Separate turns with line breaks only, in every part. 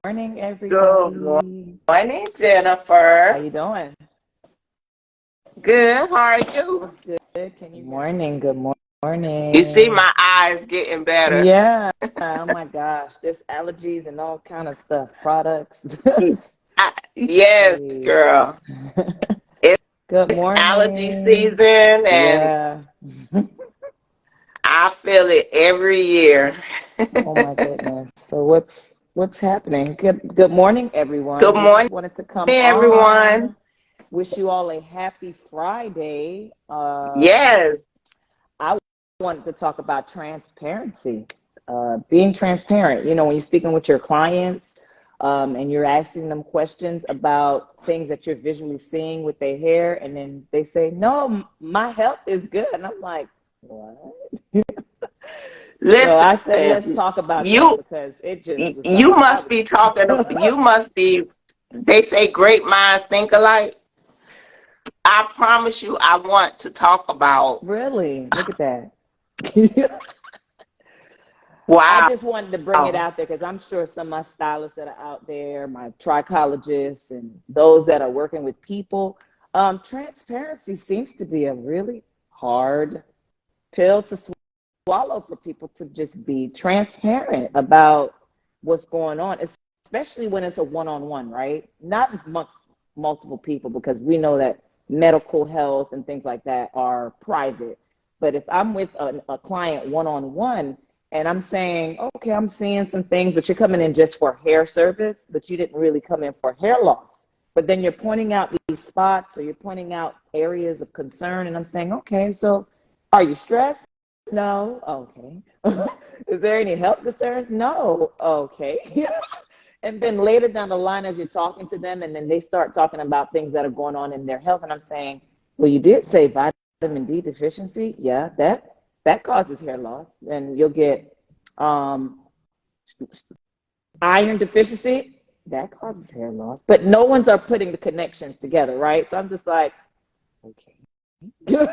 morning,
Good
everybody.
morning,
How
Jennifer.
you doing?
Good. How are you?
Good. Can you hear me? Good
You see
morning.
my eyes getting better.
Yeah. Oh my gosh, there's allergies and all kind of stuff. Products.
Yes,
Hey.
girl. It's
Good
allergy
morning.
season, and
Yeah.
I feel it every year.
Oh my goodness. So what's happening? Good morning, everyone.
Good
We just
morning,
wanted to come
everyone.
on. Wish you all a happy Friday.
Yes.
I wanted to talk about transparency, being transparent. You know, when you're speaking with your clients and you're asking them questions about things that you're visually seeing with their hair, and then they say, "No, my health is good," and I'm like, "What?" So
Listen,
I said, let's talk about that
you
because it just was
you
something I
must
was.
be talking. You must be. They say great minds think alike. I promise you, I want to talk about.
Really, look at that. I
Wow.
just wanted to bring it out there because I'm sure some of my stylists that are out there, my trichologists, and those that are working with people, transparency seems to be a really hard pill to swallow for people to just be transparent about what's going on, especially when it's a one-on-one, right? Not amongst multiple people because we know that medical health and things like that are private. But if I'm with a client one-on-one and I'm saying, okay, I'm seeing some things, but you're coming in just for hair service, but you didn't really come in for hair loss. But then you're pointing out these spots or you're pointing out areas of concern, and I'm saying, okay, so are you stressed? No. Okay. Is there any health concerns? No. Okay. And then later down the line, as you're talking to them, and then they start talking about things that are going on in their health, and I'm saying, well, you did say vitamin D deficiency. Yeah, that causes hair loss. And you'll get um, iron deficiency. That causes hair loss. But no one's are putting the connections together, right? So I'm just like, okay.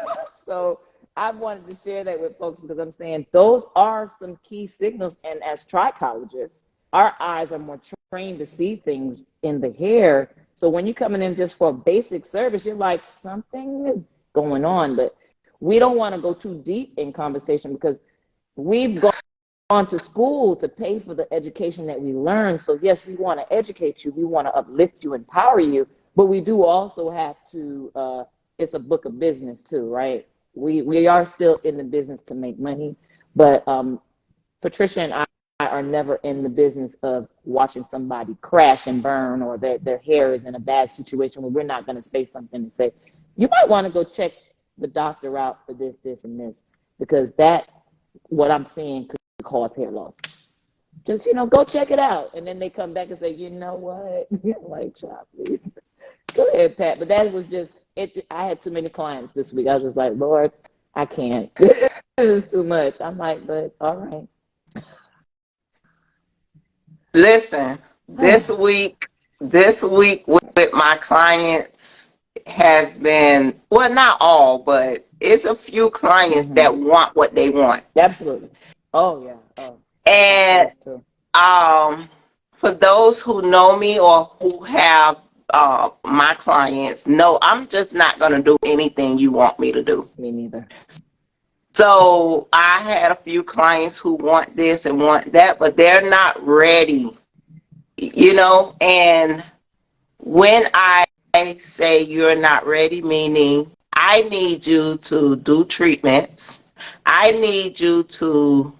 So I wanted to share that with folks because I'm saying those are some key signals. And as trichologists, our eyes are more trained to see things in the hair. So when you're coming in just for a basic service, you're like, something is going on. But we don't want to go too deep in conversation because we've gone to school to pay for the education that we learn. So yes, we want to educate you, we want to uplift you, empower you, but we do also have to. It's a book of business too, right? We are still in the business to make money, but Patricia and I are never in the business of watching somebody crash and burn or their hair is in a bad situation where we're not going to say something and say, you might want to go check the doctor out for this, and this, because that, what I'm seeing could cause hair loss. Just, go check it out. And then they come back and say, you know what? Like, child, please. Go ahead, Pat. But that was just it. I had too many clients this week. I was just like, Lord, I can't. This is too much. I'm like, but all right.
Listen, this week with my clients has been, well, not all, but it's a few clients
Mm-hmm.
that want what they want.
Absolutely. Oh yeah. Oh, I got
And
those too.
for those who know me or who have my clients, no, I'm just not going to do anything you want me to do.
Me neither.
So I had a few clients who want this and want that, but they're not ready, and when I say you're not ready, meaning I need you to do treatments, I need you to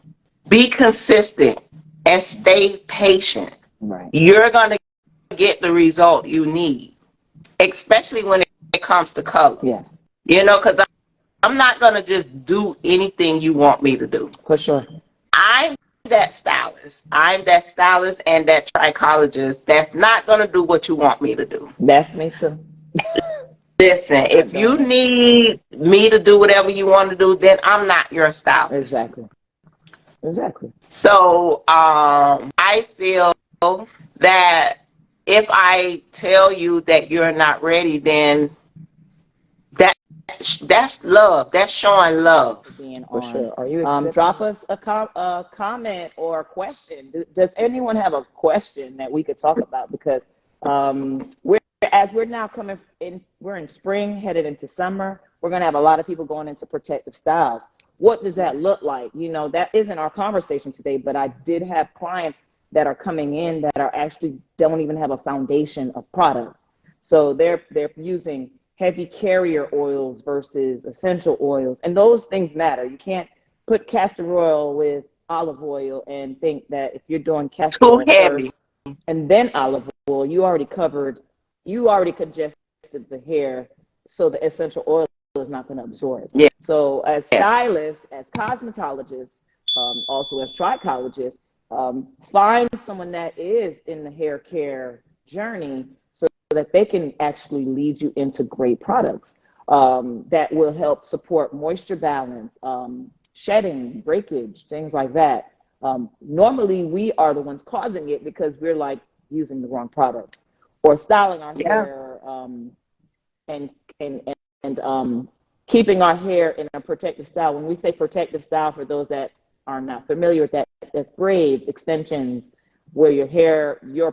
be consistent and stay patient.
Right.
You're going to get the result you need, especially when it comes to color.
Yes.
Because I'm not going to just do anything you want me to do.
For sure.
I'm that stylist. I'm that stylist and that trichologist that's not going to do what you want me to do.
That's me too.
Listen,
I
if you
don't.
need me to do whatever you want to do, then I'm not your stylist.
Exactly. Exactly.
So I feel that if I tell you that you're not ready, then that that's love. That's showing love.
For being
For
on.
sure. Are you
Drop
accepting?
us a comment or a question. Does anyone have a question that we could talk about? Because we're now coming in, we're in spring, headed into summer. We're going to have a lot of people going into protective styles. What does that look like? That isn't our conversation today, but I did have clients that are coming in that are actually don't even have a foundation of product. So they're using heavy carrier oils versus essential oils. And those things matter. You can't put castor oil with olive oil and think that if you're doing castor
Too
oil
heavy.
first and then olive oil, you already congested the hair, so the essential oil is not going to absorb.
Yes.
So as stylists, as cosmetologists, also as trichologists, find someone that is in the hair care journey so that they can actually lead you into great products that will help support moisture balance, shedding, breakage, things like that. Normally, we are the ones causing it because we're like using the wrong products or styling our
Yeah.
hair and keeping our hair in a protective style. When we say protective style, for those that are not familiar with that, that's braids, extensions, where your hair, your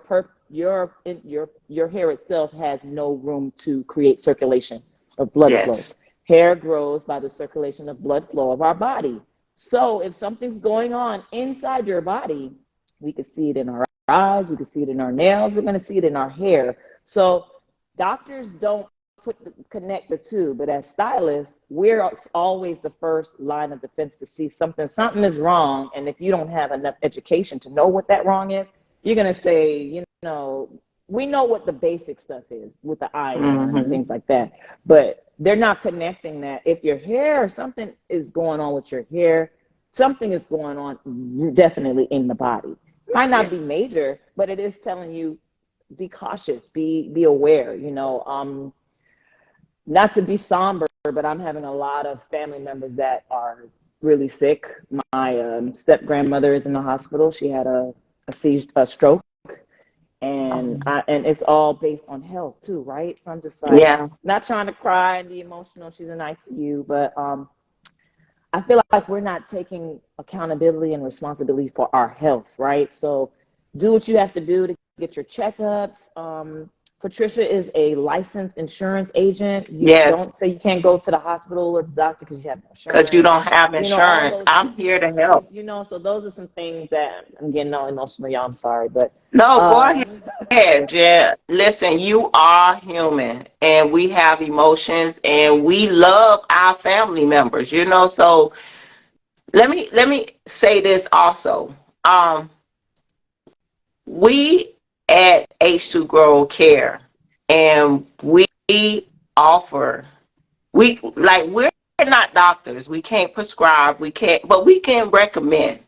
hair itself has no room to create circulation of blood flow.
Yes.
Hair grows by the circulation of blood flow of our body. So if something's going on inside your body, we can see it in our eyes, we can see it in our nails, we're going to see it in our hair. So doctors don't connect the two, but as stylists, we're always the first line of defense to see something is wrong. And if you don't have enough education to know what that wrong is, you're going to say, we know what the basic stuff is with the iron and
Mm-hmm.
things like that, but they're not connecting that if your hair, something is going on with your hair, something is going on definitely in the body. Might not be major, but it is telling you, be cautious, be aware, not to be somber, but I'm having a lot of family members that are really sick. My step grandmother is in the hospital. She had a stroke, and it's all based on health too, right? So I'm just like,
Yeah.
not trying to cry and be emotional. She's in ICU, but I feel like we're not taking accountability and responsibility for our health, right? So do what you have to do to get your checkups. Patricia is a licensed insurance agent. You
Yes.
don't say you can't go to the hospital or the doctor because you have no
Because you
insurance.
don't have
All
insurance.
those,
I'm here to help.
so those are some things that I'm getting all emotional. Y'all, I'm sorry, but
No, go
uh,
ahead, Jen. Listen, you are human and we have emotions and we love our family members, so let me say this also. Um, we at H2Grow Care and we offer we're not doctors. We can't prescribe, we can't, but we can recommend.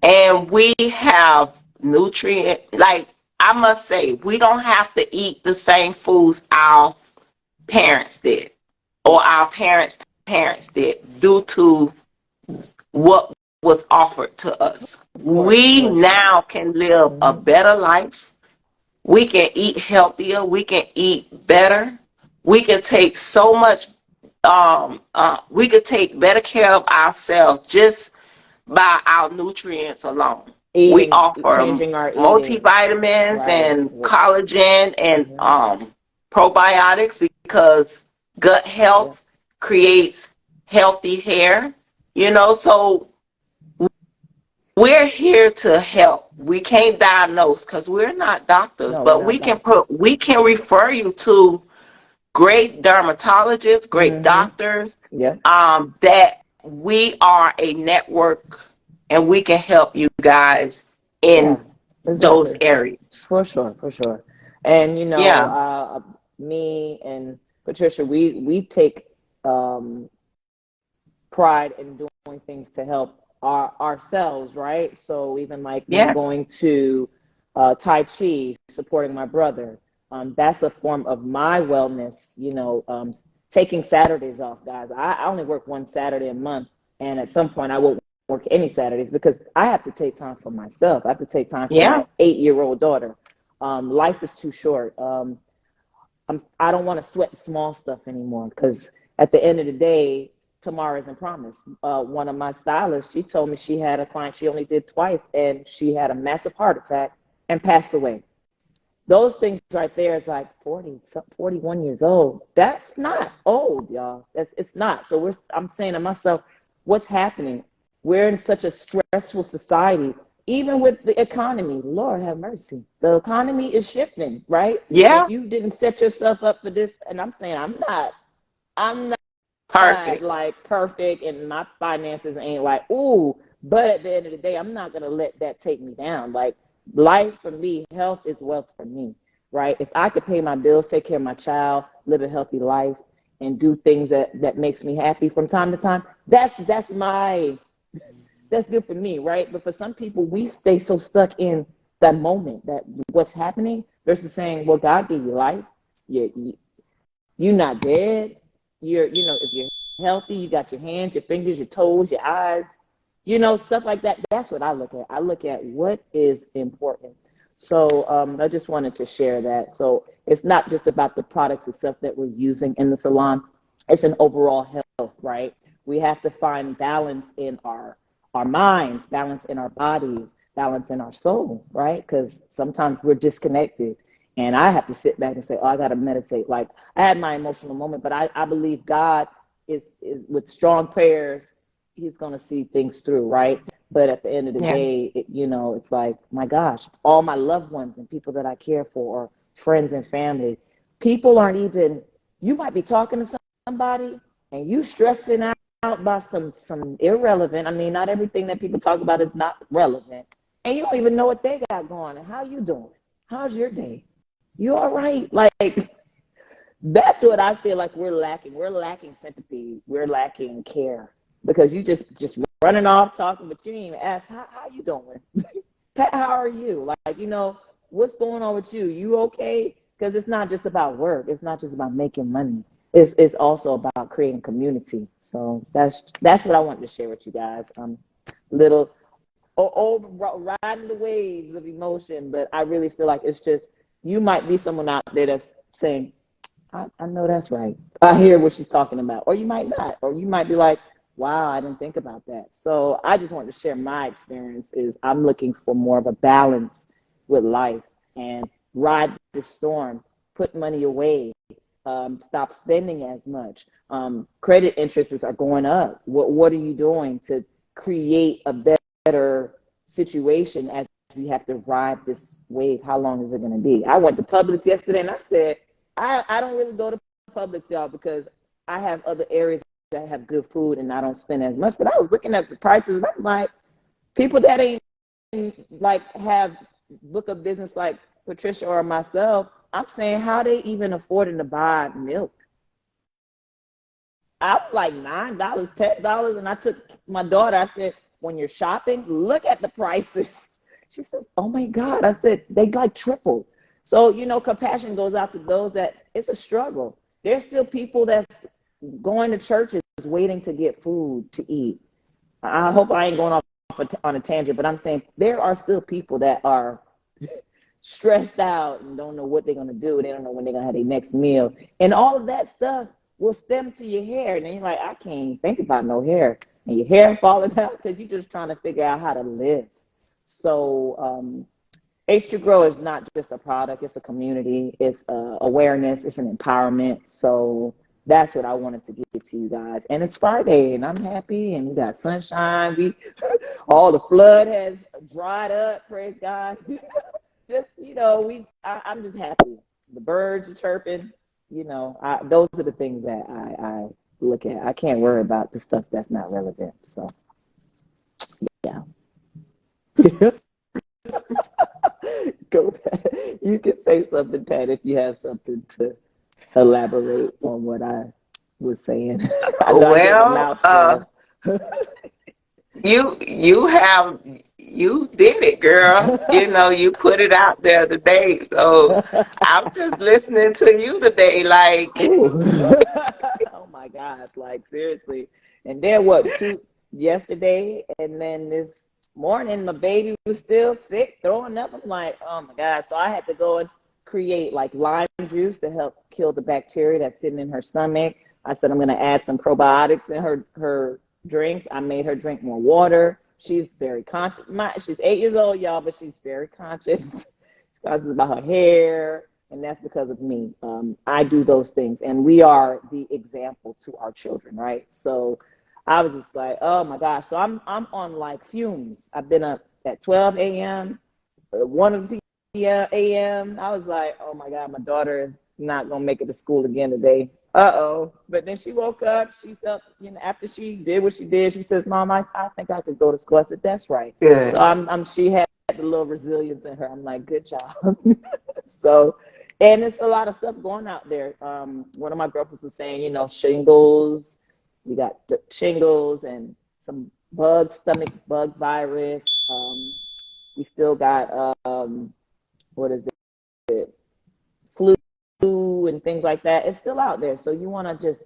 And we have nutrient, I must say, we don't have to eat the same foods our parents did
yeah,
or our parents did due to what was offered to us.
of
We
course, yeah.
now can live a better life. We can eat healthier. We can eat better. We can take so much, we could take better care of ourselves just by our nutrients alone. We
Eating,
offer
changing our eating,
multivitamins
right?
and collagen and
Mm-hmm.
probiotics because gut
Yeah.
health creates healthy hair. So we're here to help. We can't diagnose because we're not doctors,
No, we're
but
not doctors.
we can refer you to great dermatologists, great
Mm-hmm.
doctors,
Yeah.
that we are a network and we can help you guys
Yeah.
in those
Exactly.
areas.
For sure. For sure. And
Yeah.
me and Patricia, we take um, pride in doing things to help ourselves, right? So even like me
Yes.
going to Tai Chi, supporting my brother, that's a form of my wellness. Taking Saturdays off, guys. I only work one Saturday a month, and at some point I won't work any Saturdays because I have to take time for myself. I have to take time for
Yeah.
my 8-year-old daughter. Life is too short. I don't want to sweat the small stuff anymore because at the end of the day, tomorrow isn't promised. One of my stylists, she told me she had a client she only did twice, and she had a massive heart attack and passed away. Those things right there is like 40, 41 years old. That's not old, y'all. It's not. So I'm saying to myself, what's happening? We're in such a stressful society, even with the economy. Lord have mercy. The economy is shifting, right?
Yeah.
If you didn't set yourself up for this, and I'm saying I'm not
Perfect.
like perfect, and my finances ain't like, ooh, but at the end of the day, I'm not gonna let that take me down. Like, life for me, health is wealth for me, right? If I could pay my bills, take care of my child, live a healthy life, and do things that makes me happy from time to time, that's good for me, right? But for some people, we stay so stuck in that moment, that what's happening, versus saying, well, God gave you life. You're not dead. If you're healthy, you got your hands, your fingers, your toes, your eyes, stuff like that. That's what I look at. I look at what is important. So I just wanted to share that. So it's not just about the products itself that we're using in the salon. It's an overall health, right? We have to find balance in our minds, balance in our bodies, balance in our soul, right? Because sometimes we're disconnected. And I have to sit back and say, oh, I got to meditate. Like, I had my emotional moment, but I believe God is with strong prayers, he's going to see things through, right? But at the end of the
Yeah.
day, it's like, my gosh, all my loved ones and people that I care for, or friends and family, people aren't even, you might be talking to somebody and you stressing out by some irrelevant. I mean, not everything that people talk about is not relevant. And you don't even know what they got going on. How you doing? How's your day? You all right? Like, that's what I feel like we're lacking. We're lacking sympathy. We're lacking care, because you just running off talking, but you didn't even ask, how you doing? How are you? Like, what's going on with you? You okay? Because it's not just about work. It's not just about making money. It's also about creating community. So that's what I wanted to share with you guys. Little over riding the waves of emotion, but I really feel like it's just, you might be someone out there that's saying, I know that's right. I hear what she's talking about. Or you might not. Or you might be like, wow, I didn't think about that. So I just wanted to share my experience. Is I'm looking for more of a balance with life, and ride the storm, put money away, stop spending as much. Credit interests are going up. What are you doing to create a better situation as we have to ride this wave? How long is it going to be? I went to Publix yesterday and I said, I don't really go to Publix, y'all, because I have other areas that have good food and I don't spend as much. But I was looking at the prices and I'm like, people that ain't like have book of business like Patricia or myself, I'm saying, how they even affording to buy milk? I was like $9, $10, and I took my daughter. I said, when you're shopping, look at the prices. She says, oh my God. I said, they like triple. So, compassion goes out to those that it's a struggle. There's still people that's going to churches waiting to get food to eat. I hope I ain't going off on a tangent, but I'm saying there are still people that are stressed out and don't know what they're going to do. They don't know when they're going to have their next meal. And all of that stuff will stem to your hair. And then you're like, I can't even think about no hair. And your hair falling out because you're just trying to figure out how to live. So H2grow is not just a product. It's a community. It's awareness. It's an empowerment. So that's what I wanted to give to you guys. And it's Friday, and I'm happy, and we got sunshine. All the flood has dried up. Praise God. Just, I'm just happy. The birds are chirping. Those are the things that I look at. I can't worry about the stuff that's not relevant. So yeah. Go, Pat. You can say something, Pat, if you have something to elaborate on what I was saying. I know I gave a
Well,
mouthful.
you did it, girl. You put it out there today. So I'm just listening to you today. Like,
Ooh. Oh my gosh, like seriously. And then yesterday, and then this morning my baby was still sick, throwing up. I'm like, oh my God. So I had to go and create like lime juice to help kill the bacteria that's sitting in her stomach. I said I'm going to add some probiotics in her drinks. I made her drink more water. She's very conscious. She's 8 years old, y'all, but she's very conscious. It's about her hair, and that's because of me. I do those things, and we are the example to our children, right? So I was just like, oh my gosh. So I'm on like fumes. I've been up at 12 a.m., 1 a.m. I was like, oh my God, my daughter is not gonna make it to school again today. Uh-oh. But then she woke up. She felt, after she did what she did, she says, Mom, I think I could go to school. I said, that's right.
Good.
So she had the little resilience in her. I'm like, good job. So, and it's a lot of stuff going out there. One of my girlfriends was saying, shingles. We got the shingles and some stomach bug virus. We still got, what is it? Flu and things like that. It's still out there. So you want to just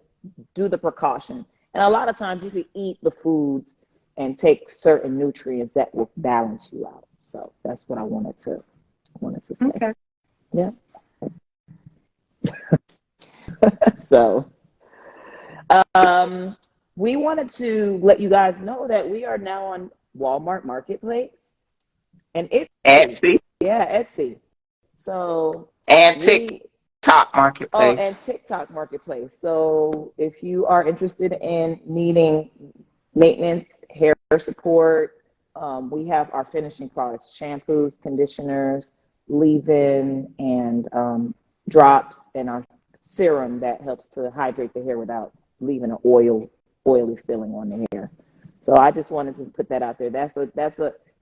do the precaution. And a lot of times you can eat the foods and take certain nutrients that will balance you out. So that's what I wanted to say.
Okay.
Yeah. So we wanted to let you guys know that we are now on Walmart Marketplace and
Etsy.
Yeah, Etsy. So
and TikTok Marketplace.
And TikTok Marketplace. So if you are interested in needing maintenance, hair support, we have our finishing products: shampoos, conditioners, leave-in, and drops, and our serum that helps to hydrate the hair without leaving an oily feeling on the hair. So I just wanted to put that out there.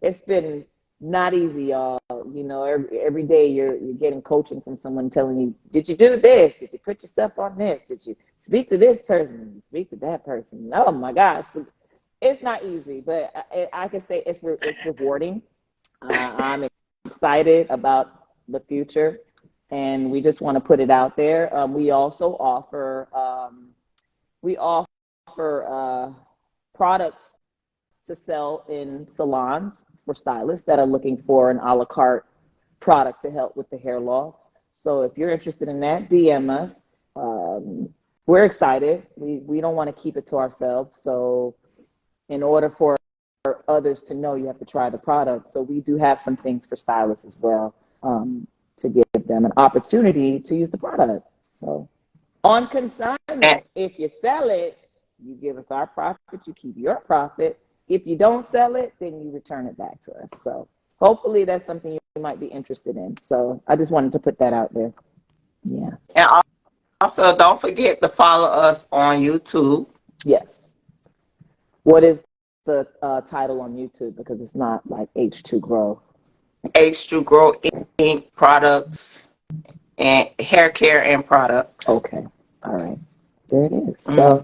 It's been not easy, y'all. Every day you're getting coaching from someone telling you, did you do this? Did you put your stuff on this? Did you speak to this person? Did you speak to that person? Oh my gosh. It's not easy, but I can say it's rewarding. I'm excited about the future, and we just want to put it out there. We also offer products to sell in salons for stylists that are looking for an a la carte product to help with the hair loss. So if you're interested in that, DM us. We're excited. We don't want to keep it to ourselves. So in order for others to know, you have to try the product. So we do have some things for stylists as well, to give them an opportunity to use the product. So on consignment, if you sell it, you give us our profit, you keep your profit. If you don't sell it, then you return it back to us. So hopefully that's something you might be interested in. So I just wanted to put that out there. Yeah.
And also, don't forget to follow us on YouTube.
Yes. What is the title on YouTube? Because it's not like H2grow.
H2grow Inc. products and hair care and products.
Okay. All right. There it is. So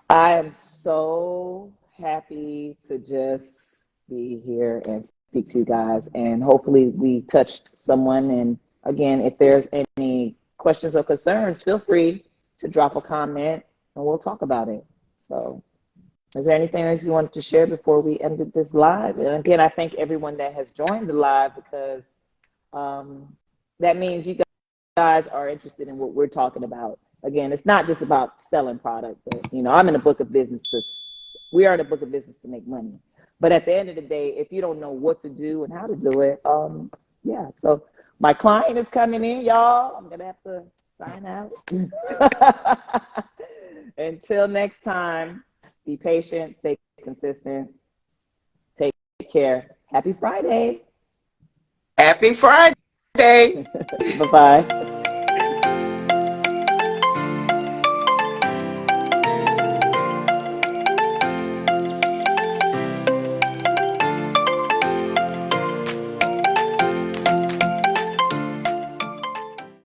I am so happy to just be here and speak to you guys, and hopefully we touched someone. And again, if there's any questions or concerns, feel free to drop a comment and we'll talk about it. So is there anything else you wanted to share before we ended this live? And again, I thank everyone that has joined the live, because that means you guys are interested in what we're talking about. Again, it's not just about selling product, but I'm in the book of business we are in the book of business to make money. But at the end of the day, if you don't know what to do and how to do it, yeah. So my client is coming in, y'all. I'm gonna have to sign out. Until next time, be patient, stay consistent, take care. Happy Friday.
Happy Friday.
Bye-bye.